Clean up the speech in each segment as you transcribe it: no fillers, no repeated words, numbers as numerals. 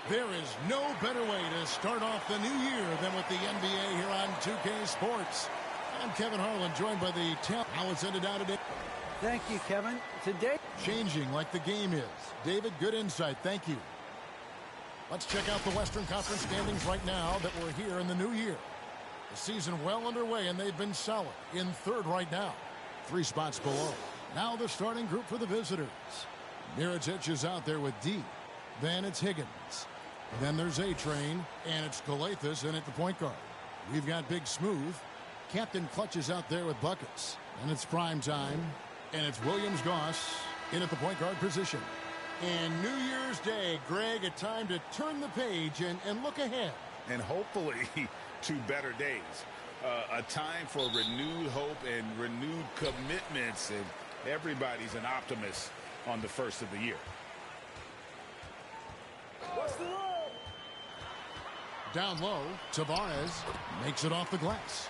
There is no better way to start off the new year than with the NBA here on 2K Sports. I'm Kevin Harlan, joined by the talent. How it's ended out today. Thank you, Kevin. Today, changing like the game is. David, good insight. Thank you. Let's check out the Western Conference standings right now that we're here in the new year. The season well underway, and they've been solid in third right now. 3 spots below. Now the starting group for the visitors. Mirotic is out there with D. Then it's Higgins. Then there's A-Train, and it's Calathis in at the point guard. We've got Big Smooth. Captain Clutch is out there with buckets. And it's prime time. And it's Williams-Goss in at the point guard position. And New Year's Day, Greg, a time to turn the page and look ahead. And hopefully to better days. A time for renewed hope and renewed commitments. And everybody's an optimist on the first of the year. Down low, Tavares makes it off the glass.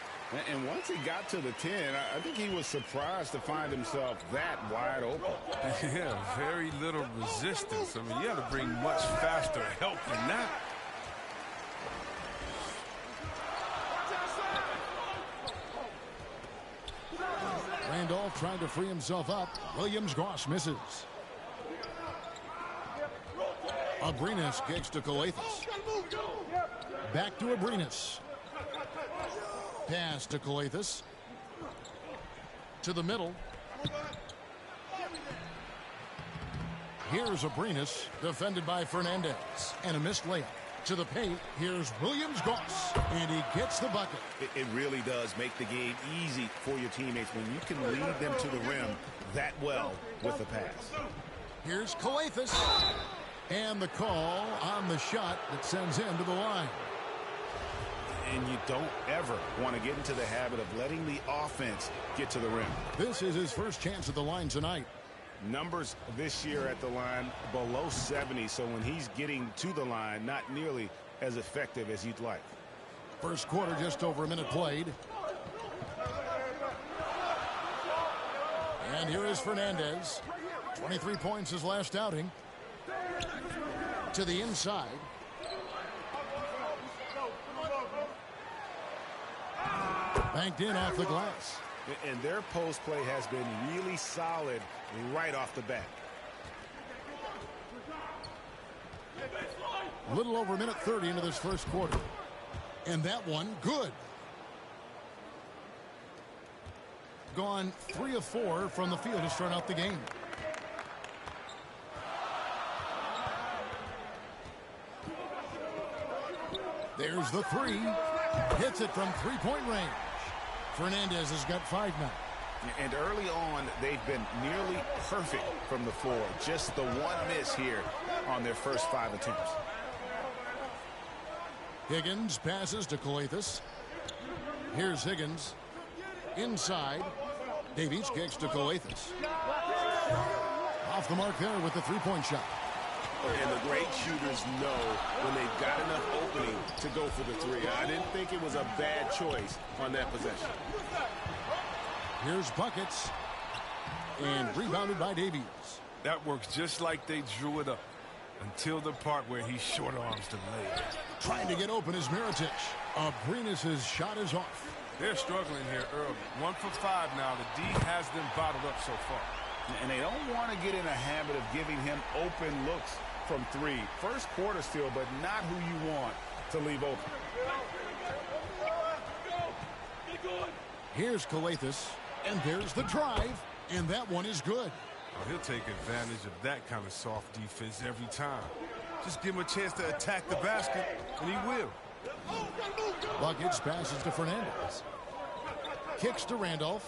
And once he got to the 10, I think he was surprised to find himself that wide open. Yeah, very little resistance. I mean, you have to bring much faster help than that. Randolph trying to free himself up. Williams-Goss misses. Abrinas kicks to Calathis. Back to Abrinas. Pass to Calathis. To the middle. Here's Abrinas, defended by Fernandez. And a missed layup. To the paint, here's Williams-Goss. And he gets the bucket. It really does make the game easy for your teammates when you can lead them to the rim that well with the pass. Here's Calathis. And the call on the shot that sends him to the line. And you don't ever want to get into the habit of letting the offense get to the rim. This is his first chance at the line tonight. Numbers this year at the line below 70, so when he's getting to the line, not nearly as effective as you'd like. First quarter, just over a minute played. And here is Fernandez. 23 points his last outing. To the inside. Banked in off the glass. And their post play has been really solid right off the bat. A little over a minute 30 into this first quarter. And that one, good. Gone 3 of 4 from the field to start out the game. There's the 3. Hits it from 3-point range. Fernandez has got 5 now. And early on, they've been nearly perfect from the floor. Just the one miss here on their first 5 attempts. Higgins passes to Calathis. Here's Higgins. Inside. Davies kicks to Calathis. Off the mark there with the 3-point shot. And the great shooters know when they've got enough opening to go for the 3. I didn't think it was a bad choice on that possession. Here's buckets. And rebounded by Davies. That works just like they drew it up. Until the part where he short arms the leg. Trying to get open is Mirotic. Abrinas' shot is off. They're struggling here early. 1 for 5 now. The D has them bottled up so far. And they don't want to get in a habit of giving him open looks from 3. First quarter still, but not who you want to leave open. Here's Calathis. And there's the drive. And that one is good. Oh, he'll take advantage of that kind of soft defense every time. Just give him a chance to attack the basket, and he will. Buckets passes to Fernandez. Kicks to Randolph.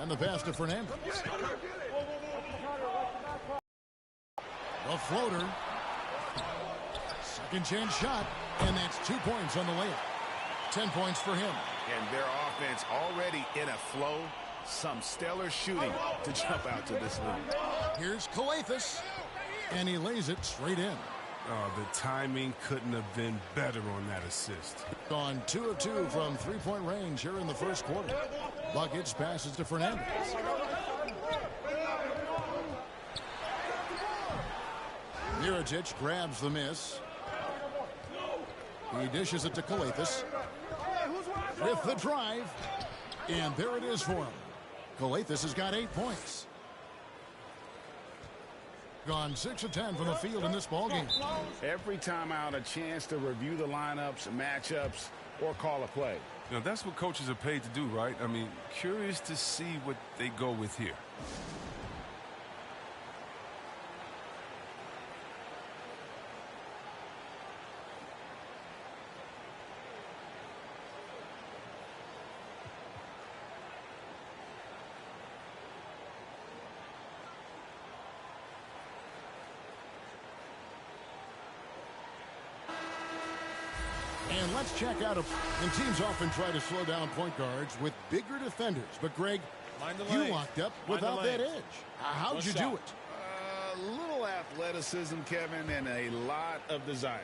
And the pass to Fernandez. The floater. Second chance shot. And that's 2 points on the layup. 10 points for him. And their offense already in a flow. Some stellar shooting to jump out to this lead. Here's Calathis. And he lays it straight in. Oh, the timing couldn't have been better on that assist. On 2 of 2 from 3-point range here in the first quarter. Buckets passes to Fernandez. Mirotic grabs the miss. He dishes it to Calathes. With the drive. And there it is for him. Calathes has got 8 points. Gone 6 of 10 from the field in this ballgame. Every time out, a chance to review the lineups, matchups, or call a play. You know, that's what coaches are paid to do, right? I mean, curious to see what they go with here. And let's check out and teams often try to slow down point guards with bigger defenders. But, Greg, you locked up without that edge. How'd you do it? A little athleticism, Kevin, and a lot of desire.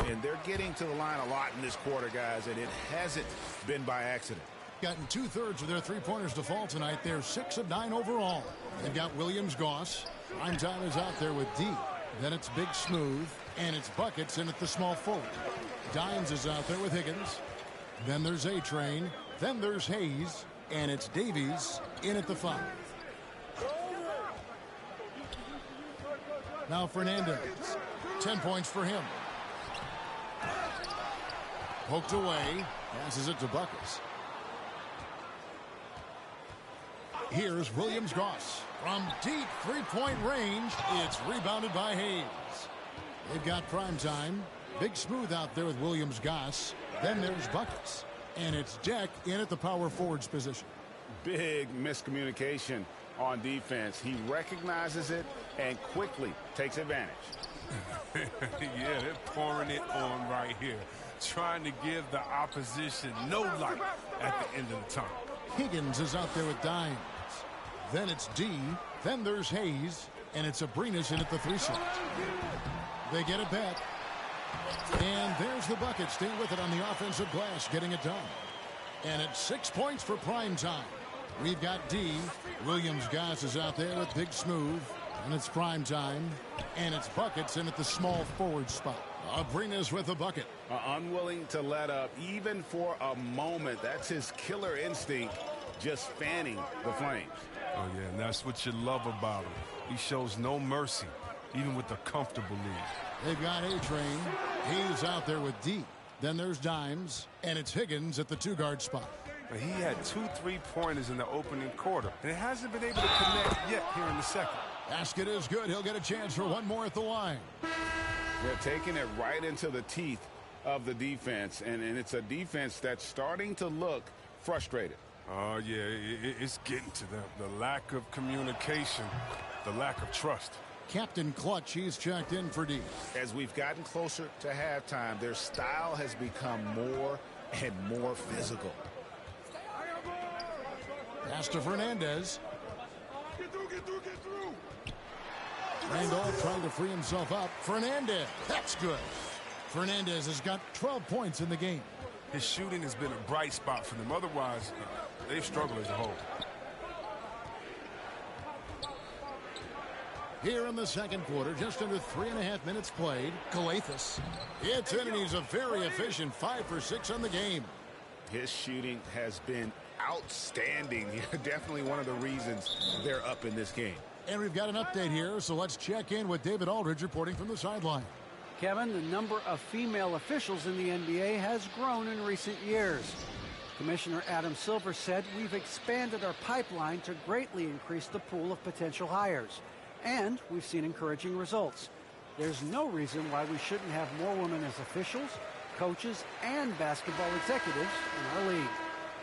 And they're getting to the line a lot in this quarter, guys, and it hasn't been by accident. Gotten 2/3 of their three-pointers to fall tonight. They're 6 of 9 overall. They've got Williams-Goss. Primetime is out there with D. Then it's Big Smooth, and it's Buckets in at the small forward. Dimes is out there with Higgins. Then there's A-Train. Then there's Hayes, and it's Davies in at the 5. Now Fernandez. 10 points for him. Poked away. Passes it to Buckets. Here's Williams-Goss. From deep three-point range, it's rebounded by Hayes. They've got Primetime. Big Smooth out there with Williams-Goss. Then there's Buckets. And it's Deck in at the power forwards position. Big miscommunication on defense. He recognizes it and quickly takes advantage. Yeah, they're pouring it on right here. Trying to give the opposition no light at the end of the tunnel. Higgins is out there with Dimes. Then it's D. Then there's Hayes. And it's Abrinas in at the 3 slot. They get it back. And there's the bucket. Staying with it on the offensive glass. Getting it done. And it's 6 points for Primetime. We've got D. Williams-Goss is out there with Big Smooth. And it's Primetime. And it's Buckets in at the small forward spot. Abrinas with the bucket. Unwilling to let up even for a moment. That's his killer instinct, just fanning the flames. Oh, yeah, and that's what you love about him. He shows no mercy, even with the comfortable lead. They've got A-Train. He's out there with D. Then there's Dimes, and it's Higgins at the 2-guard spot. He had 2 3-pointers in the opening quarter, and it hasn't been able to connect yet here in the second. Basket is good. He'll get a chance for one more at the line. They're taking it right into the teeth of the defense, and it's a defense that's starting to look frustrated. Oh, yeah, it's getting to them. The lack of communication, the lack of trust. Captain Clutch, he's checked in for D. As we've gotten closer to halftime, their style has become more and more physical. Pass to Fernandez. Get through. Randolph trying to free himself up. Fernandez, that's good. Fernandez has got 12 points in the game. His shooting has been a bright spot for them. Otherwise, they've struggled as a whole. Here in the second quarter, just under 3.5 minutes played, Calathes hits in, and he's a very efficient 5 for 6 on the game. His shooting has been outstanding. Definitely one of the reasons they're up in this game. And we've got an update here, so let's check in with David Aldridge reporting from the sideline. Kevin, the number of female officials in the NBA has grown in recent years. Commissioner Adam Silver said, "We've expanded our pipeline to greatly increase the pool of potential hires. And we've seen encouraging results. There's no reason why we shouldn't have more women as officials, coaches, and basketball executives in our league."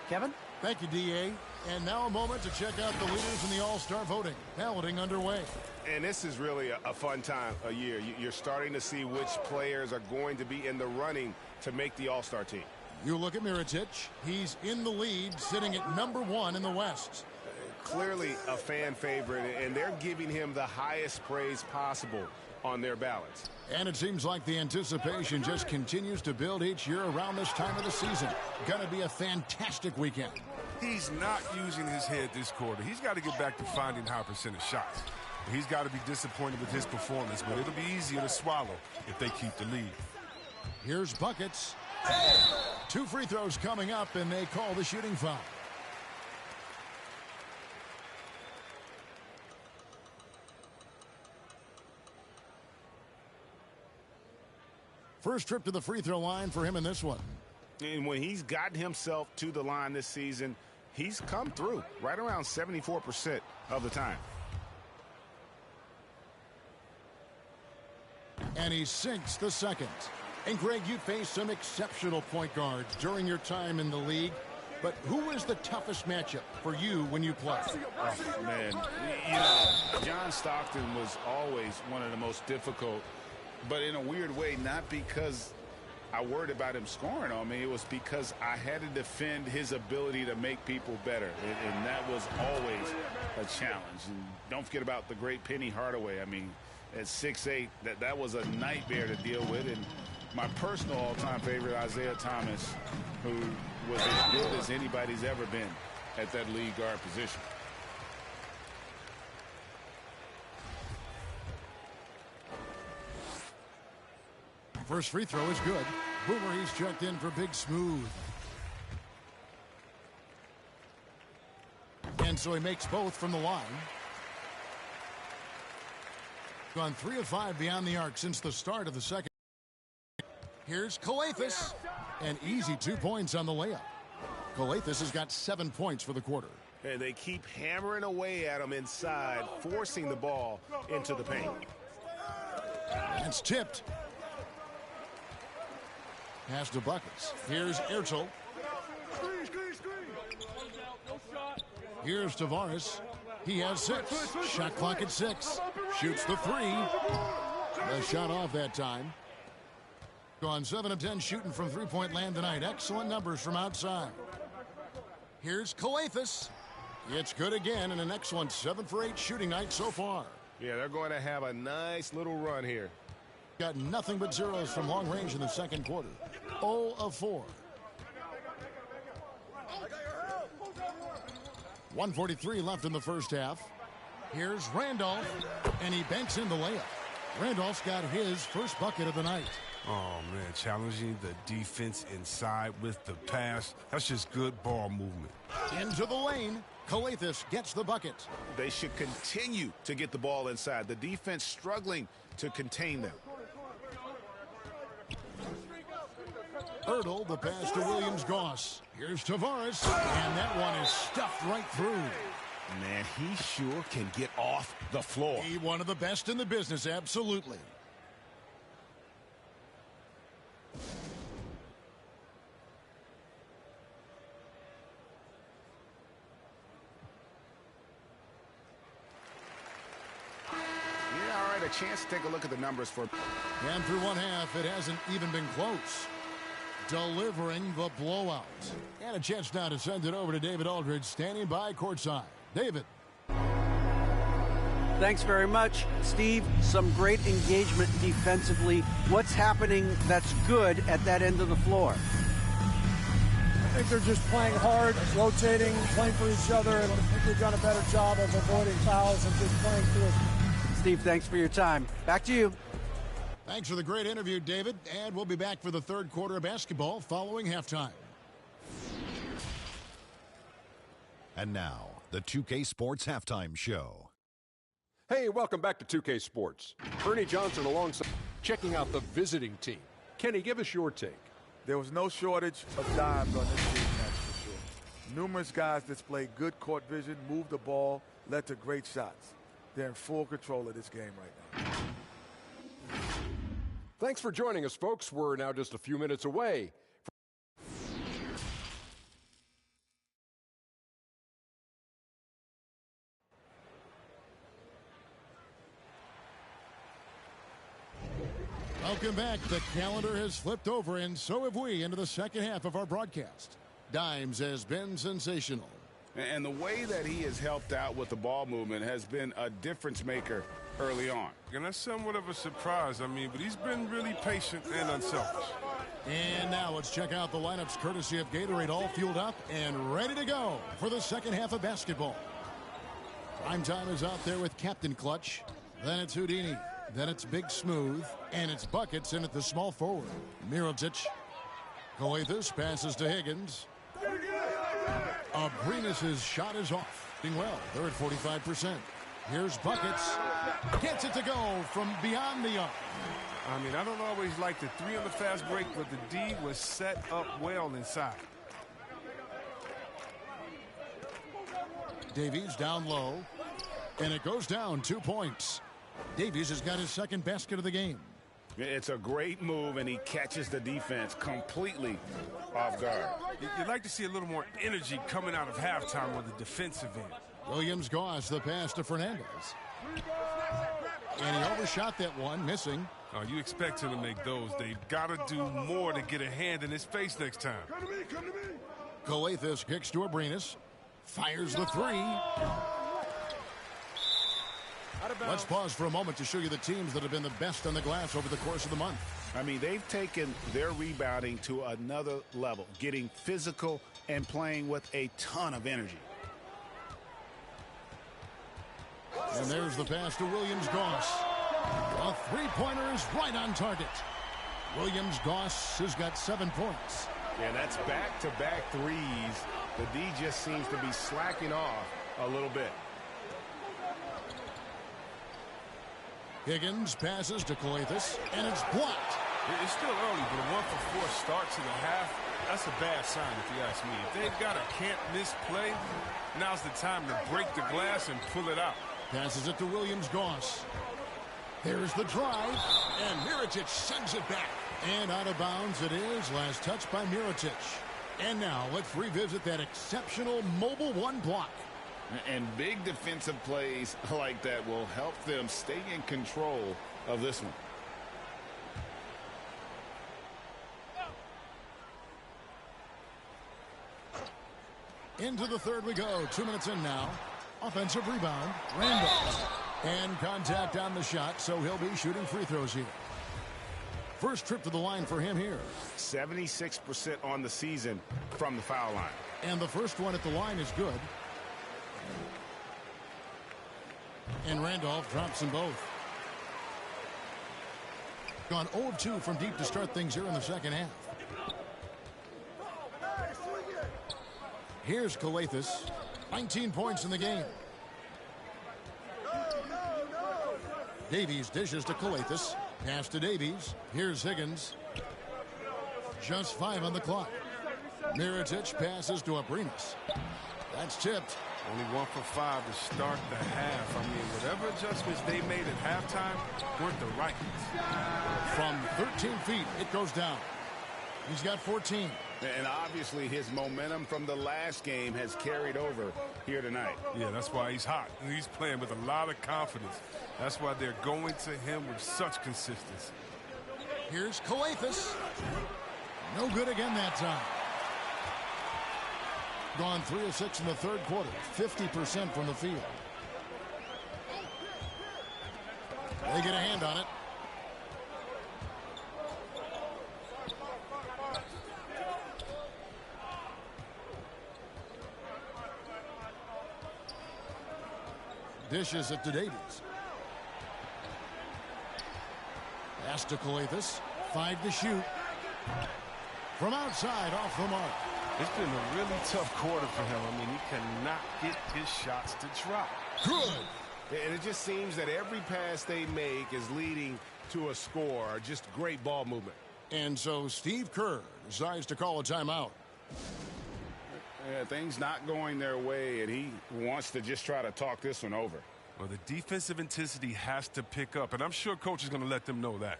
Kevin? Thank you, D.A. And now a moment to check out the leaders in the All-Star voting. Balloting underway. And this is really a fun time of year. You're starting to see which players are going to be in the running to make the All-Star team. You look at Mirotic. He's in the lead, sitting at number 1 in the West. Clearly a fan favorite, and they're giving him the highest praise possible. on their balance. And it seems like the anticipation just continues to build each year around this time of the season. Going to be a fantastic weekend. He's not using his head this quarter. He's got to get back to finding high percentage shots. He's got to be disappointed with his performance, but it'll be easier to swallow if they keep the lead. Here's buckets. 2 free throws coming up, and they call the shooting foul. First trip to the free throw line for him in this one. And when he's gotten himself to the line this season, he's come through right around 74% of the time. And he sinks the second. And Greg, you faced some exceptional point guards during your time in the league. But who was the toughest matchup for you when you played? Oh, man, you know, John Stockton was always one of the most difficult, but in a weird way, not because I worried about him scoring on me. It was because I had to defend his ability to make people better, and that was always a challenge. And don't forget about the great Penny Hardaway. I mean, at 6'8", that was a nightmare to deal with. And my personal all-time favorite, Isaiah Thomas, who was as good as anybody's ever been at that lead guard position. First free throw is good. Boomer, he's checked in for Big Smooth. And so he makes both from the line. Gone 3 of 5 beyond the arc since the start of the second. Here's Calathis. An easy 2 points on the layup. Calathis has got 7 points for the quarter. And they keep hammering away at him inside, forcing the ball into the paint. That's tipped. Pass to buckets. Here's Ertel. Here's Tavares. He has 6. Shot clock at 6. Shoots the 3. The shot off that time. Gone 7 of 10 shooting from three-point land tonight. Excellent numbers from outside. Here's Calathis. It's good again, and an excellent 7 for 8 shooting night so far. Yeah, they're going to have a nice little run here. Got nothing but zeros from long range in the second quarter. 0 of 4. 1:43 left in the first half. Here's Randolph, and he banks in the layup. Randolph's got his first bucket of the night. Oh, man, challenging the defense inside with the pass. That's just good ball movement. Into the lane. Calathis gets the bucket. They should continue to get the ball inside. The defense struggling to contain them. Ertel, the pass to Williams-Goss. Here's Tavares, and that one is stuffed right through. Man, he sure can get off the floor. He one of the best in the business, absolutely. Yeah, all right, a chance to take a look at the numbers for... And through one half, it hasn't even been close. Delivering the blowout. And a chance now to send it over to David Aldridge, standing by courtside. David. Thanks very much, Steve. Some great engagement defensively. What's happening that's good at that end of the floor? I think they're just playing hard, rotating, playing for each other, and I think we've done a better job of avoiding fouls and just playing through it. Steve, thanks for your time. Back to you. Thanks for the great interview, David. And we'll be back for the third quarter of basketball following halftime. And now, the 2K Sports Halftime Show. Hey, welcome back to 2K Sports. Ernie Johnson alongside, checking out the visiting team. Kenny, give us your take. There was no shortage of dimes on this team, that's for sure. Numerous guys displayed good court vision, moved the ball, led to great shots. They're in full control of this game right now. Thanks for joining us, folks. We're now just a few minutes away. Welcome back. The calendar has flipped over, and so have we, into the second half of our broadcast. Dimes has been sensational. And the way that he has helped out with the ball movement has been a difference maker early on. And that's somewhat of a surprise, but he's been really patient and unselfish. And now let's check out the lineups courtesy of Gatorade, all fueled up and ready to go for the second half of basketball. Prime time is out there with Captain Clutch. Then it's Houdini. Then it's Big Smooth. And it's Buckets in at the small forward. Mirotic. Coathus passes to Higgins. Abrinas' shot is off. Doing well. They're at 45%. Here's Buckets. Gets it to go from beyond the arc. I don't always like the 3 on the fast break, but the D was set up well inside. Davies down low. And it goes down 2 points. Davies has got his second basket of the game. It's a great move, and he catches the defense completely off guard. You'd like to see a little more energy coming out of halftime on the defensive end. Williams-Goss, the pass to Fernandez. And he overshot that one, missing. Oh, you expect him to make those. They've got to do more to get a hand in his face next time. Coathus kicks to Abrinas. Fires the 3. Let's pause for a moment to show you the teams that have been the best on the glass over the course of the month. They've taken their rebounding to another level, getting physical and playing with a ton of energy. And there's the pass to Williams-Goss. A three-pointer is right on target. Williams-Goss has got 7 points. Yeah, that's back-to-back threes. The D just seems to be slacking off a little bit. Higgins passes to Coathus, and it's blocked. It's still early, but a 1-for-4 start to the half, that's a bad sign if you ask me. If they've got a can't-miss play, now's the time to break the glass and pull it out. Passes it to Williams-Goss. There's the drive, and Mirotic sends it back. And out of bounds it is. Last touch by Mirotic. And now let's revisit that exceptional mobile 1 block. And big defensive plays like that will help them stay in control of this one. Into the third we go. 2 minutes in now. Offensive rebound. Randolph. And contact on the shot, so he'll be shooting free throws here. First trip to the line for him here. 76% on the season from the foul line. And the first one at the line is good. And Randolph drops them both. Gone 0 of 2 from deep to start things here in the second half. Here's Coathus. 19 points in the game. Davies dishes to Coathus. Pass to Davies. Here's Higgins. Just 5 on the clock. Mirotic passes to Abrinas. That's tipped. Only 1 for 5 to start the half. Whatever adjustments they made at halftime weren't the right ones. From 13 feet, it goes down. He's got 14. And obviously his momentum from the last game has carried over here tonight. Yeah, that's why he's hot. He's playing with a lot of confidence. That's why they're going to him with such consistency. Here's Coathus. No good again that time. Gone 3 of 6 in the third quarter. 50% from the field. They get a hand on it. Dishes it to Davies. Pass to Coathus. 5 to shoot. From outside, off the mark. It's been a really tough quarter for him. He cannot get his shots to drop. Good. And it just seems that every pass they make is leading to a score. Just great ball movement. And so Steve Kerr decides to call a timeout. Yeah, things not going their way, and he wants to just try to talk this one over. Well, the defensive intensity has to pick up, and I'm sure coach is going to let them know that.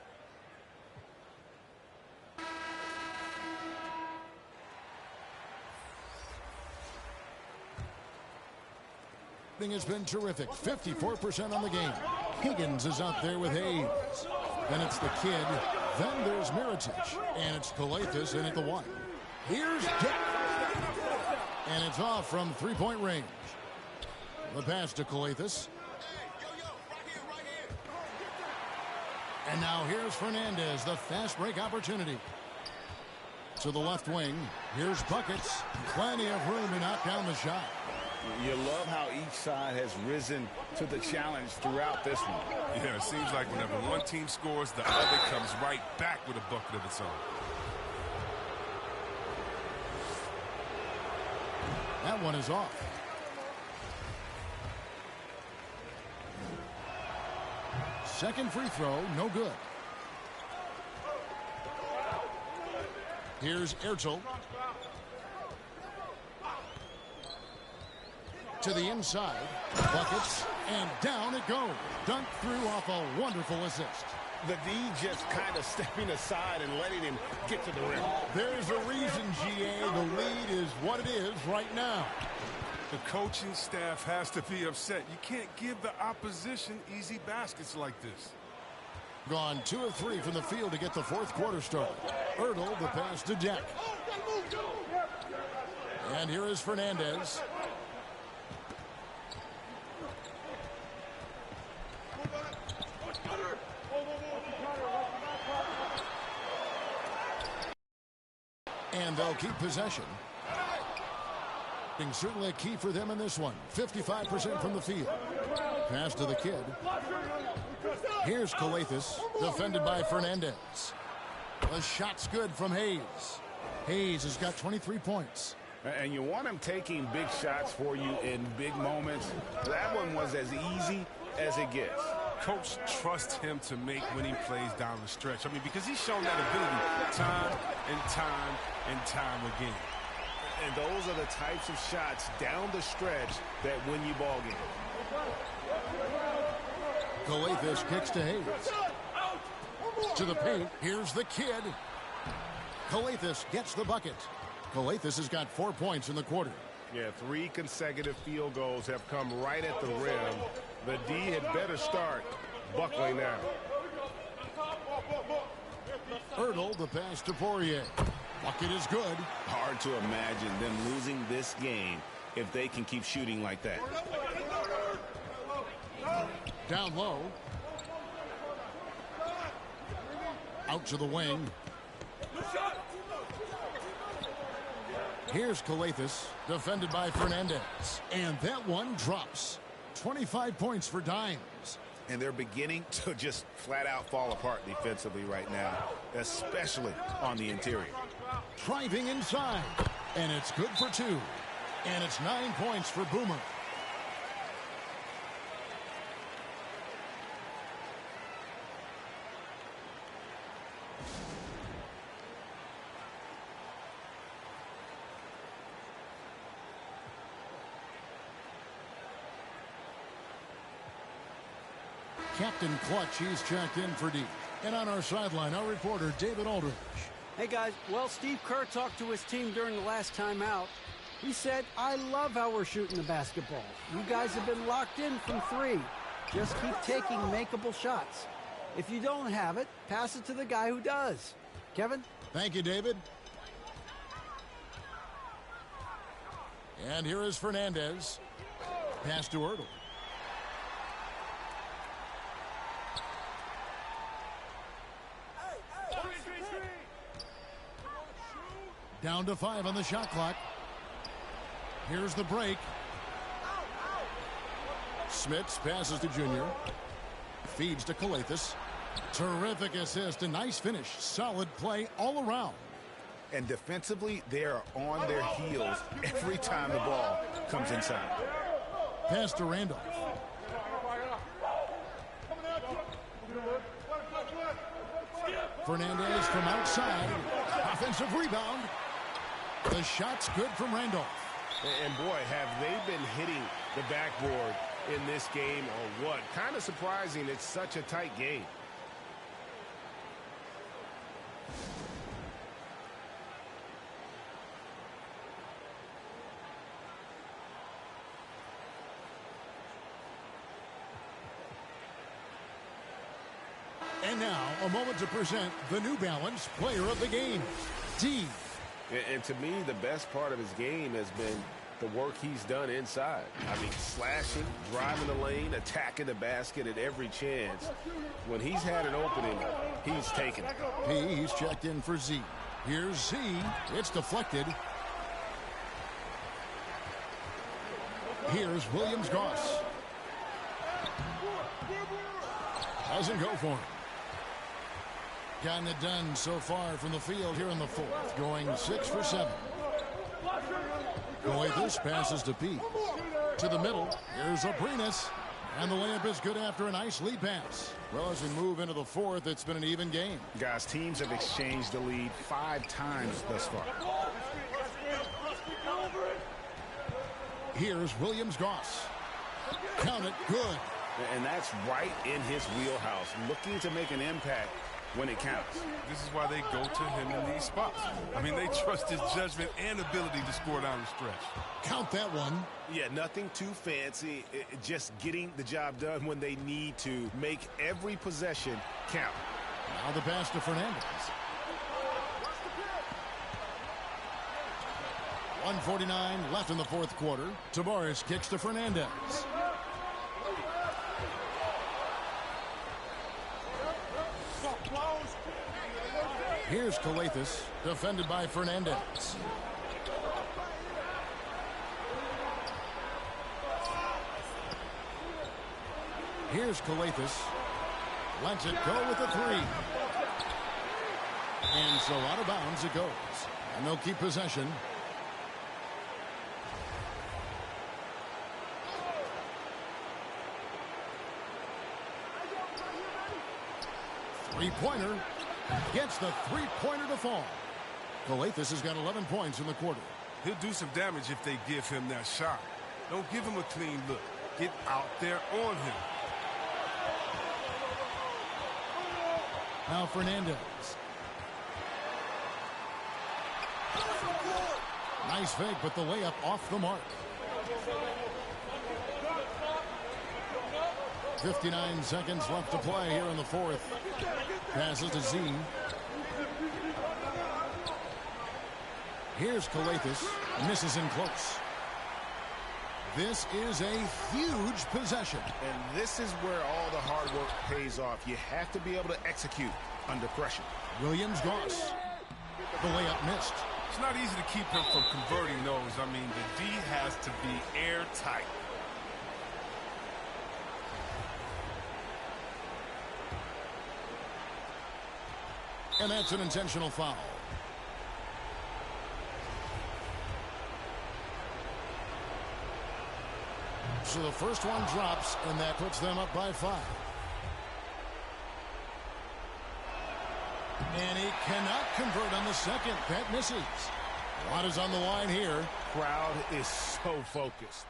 Has been terrific. 54% on the game. Higgins is out there with Hayes. Then it's the kid. Then there's Mirotic. And it's Coathus in at the 1. Here's Dick. And it's off from 3-point range. The pass to Coathus. And now here's Fernandez, the fast break opportunity. To the left wing, here's Buckets. Plenty of room to knock down the shot. You love how each side has risen to the challenge throughout this one. Yeah, it seems like whenever one team scores, the other comes right back with a bucket of its own. That one is off. Second free throw, no good. Here's Ertel. To the inside. Buckets. And down it goes. Dunked through off a wonderful assist. The D just kind of stepping aside and letting him get to the rim. There's a reason, GA. The lead is what it is right now. The coaching staff has to be upset. You can't give the opposition easy baskets like this. Gone 2 of 3 from the field to get the fourth quarter started. Ertel, the pass to Deck. And here is Fernandez. And they'll keep possession. Certainly a key for them in this one. 55% from the field. Pass to the kid. Here's Calathes, defended by Fernandez. The shot's good from Hayes. Hayes has got 23 points. And you want him taking big shots for you in big moments. That one was as easy as it gets. Coach trusts him to make winning plays down the stretch. I mean, because he's shown that ability time and time and time again. And those are the types of shots down the stretch that win you ball games. Calathes kicks to Hayes. To the paint. Here's the kid. Calathes gets the bucket. Calathes has got 4 points in the quarter. Yeah, 3 consecutive field goals have come right at the rim. The D had better start buckling now. Ertel, the pass to Poirier. Bucket is good. Hard to imagine them losing this game if they can keep shooting like that. Down low. Out to the wing. Here's Calathes, defended by Fernandez. And that one drops. 25 points for Dimes. And they're beginning to just flat out fall apart defensively right now, especially on the interior. Driving inside. And it's good for 2. And it's 9 points for Boomer. Captain Clutch, he's checked in for D. And on our sideline, our reporter, David Aldridge. Hey, guys. Well, Steve Kerr talked to his team during the last time out. He said, I love how we're shooting the basketball. You guys have been locked in from 3. Just keep taking makeable shots. If you don't have it, pass it to the guy who does. Kevin? Thank you, David. And here is Fernandez. Pass to Ertel. Down to 5 on the shot clock. Here's the break. Smits passes to Junior. Feeds to Calathes. Terrific assist, a nice finish. Solid play all around. And defensively, they are on their heels every time the ball comes inside. Pass to Randolph. Fernandez from outside. Offensive rebound. The shot's good from Randolph. And boy, have they been hitting the backboard in this game or what? Kind of surprising it's such a tight game. And now, a moment to present the New Balance Player of the Game, D. And to me, the best part of his game has been the work he's done inside. I mean, slashing, driving the lane, attacking the basket at every chance. When he's had an opening, he's taken it. He's checked in for Z. Here's Z. It's deflected. Here's Williams-Goss. Doesn't go for him. Gotten it done so far from the field here in the fourth. Going 6 for 7. Coethus passes to Pete. To the middle. Here's Abrinas. And the layup is good after a nice lead pass. Well, as we move into the fourth, it's been an even game. Guys, teams have exchanged the lead 5 times thus far. Here's Williams-Goss. Count it, good. And that's right in his wheelhouse, looking to make an impact when it counts. This is why they go to him in these spots. I mean, they trust his judgment and ability to score down the stretch. Count that one. Yeah, nothing too fancy. Just getting the job done when they need to. Make every possession count. Now the pass to Fernandez. 1:49 left in the fourth quarter. Tavares kicks to Fernandez. Here's Coethus, defended by Fernandez. Here's Coethus. Lets it go with a 3. And so out of bounds it goes. And they'll keep possession. Three-pointer. Gets the three-pointer to fall. Coethus has got 11 points in the quarter. He'll do some damage if they give him that shot. Don't give him a clean look. Get out there on him. Now Fernandez. Nice fake, but the layup off the mark. 59 seconds left to play here in the fourth. Passes to Z. Here's Coethus. Misses in close. This is a huge possession. And this is where all the hard work pays off. You have to be able to execute under pressure. Williams-Goss. The layup missed. It's not easy to keep him from converting those. I mean, the D has to be airtight. And that's an intentional foul. So the first one drops, and that puts them up by 5. And he cannot convert on the second. That misses. A lot is on the line here. Crowd is so focused.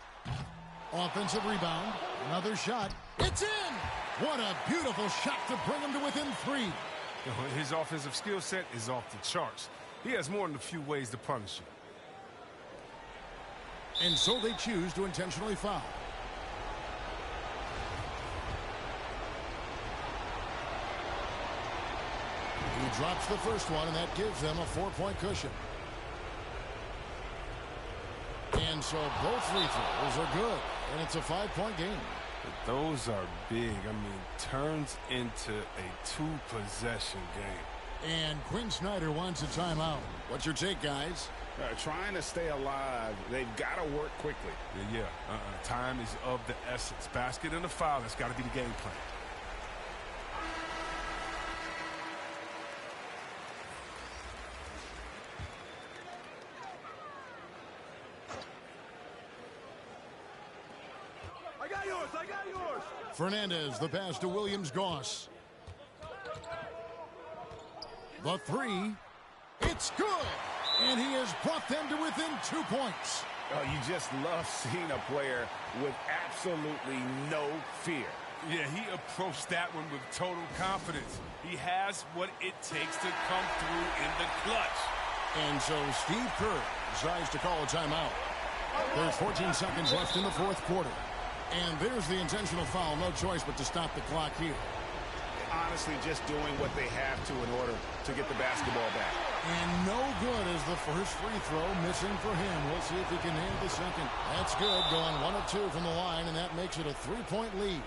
Offensive rebound. Another shot. It's in! What a beautiful shot to bring him to within 3. His offensive skill set is off the charts. He has more than a few ways to punish you. And so they choose to intentionally foul. He drops the first one, and that gives them a 4-point cushion. And so both free throws are good, and it's a 5-point game. Those are big. I mean, turns into a 2-possession game. And Quinn Snyder wants a timeout. What's your take, guys? Trying to stay alive. They've got to work quickly. Time is of the essence. Basket and a foul. That's got to be the game plan. Fernandez, the pass to Williams-Goss. The 3. It's good. And he has brought them to within 2 points. Oh, you just love seeing a player with absolutely no fear. Yeah, he approached that one with total confidence. He has what it takes to come through in the clutch. And so Steve Kerr decides to call a timeout. There's 14 seconds left in the fourth quarter. And there's the intentional foul. No choice but to stop the clock here. Honestly, just doing what they have to in order to get the basketball back. And no good as the first free throw missing for him. We'll see if he can nail the second. That's good, going 1 of 2 from the line, and that makes it a 3-point lead.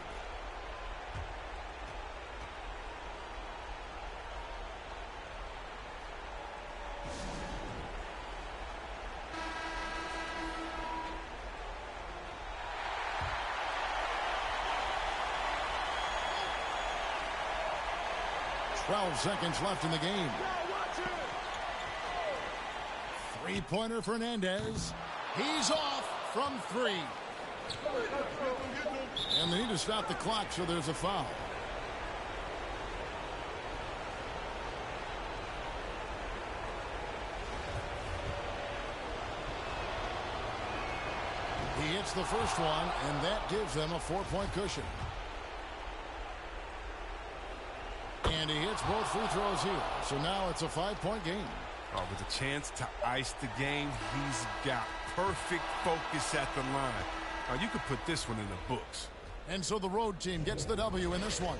Twelve seconds left in the game. Three-pointer Fernandez. He's off from 3. And they need to stop the clock, so there's a foul. He hits the first one, and that gives them a 4-point cushion. And he hits both free throws here. So now it's a 5-point game. Oh, with a chance to ice the game, he's got perfect focus at the line. Now, you could put this one in the books. And so the road team gets the W in this one.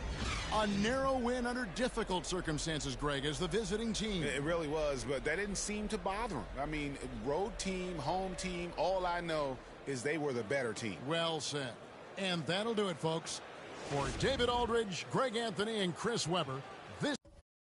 A narrow win under difficult circumstances, Greg, as the visiting team. It really was, but that didn't seem to bother him. I mean, road team, home team, all I know is they were the better team. Well said. And that'll do it, folks. For David Aldridge, Greg Anthony, and Chris Webber,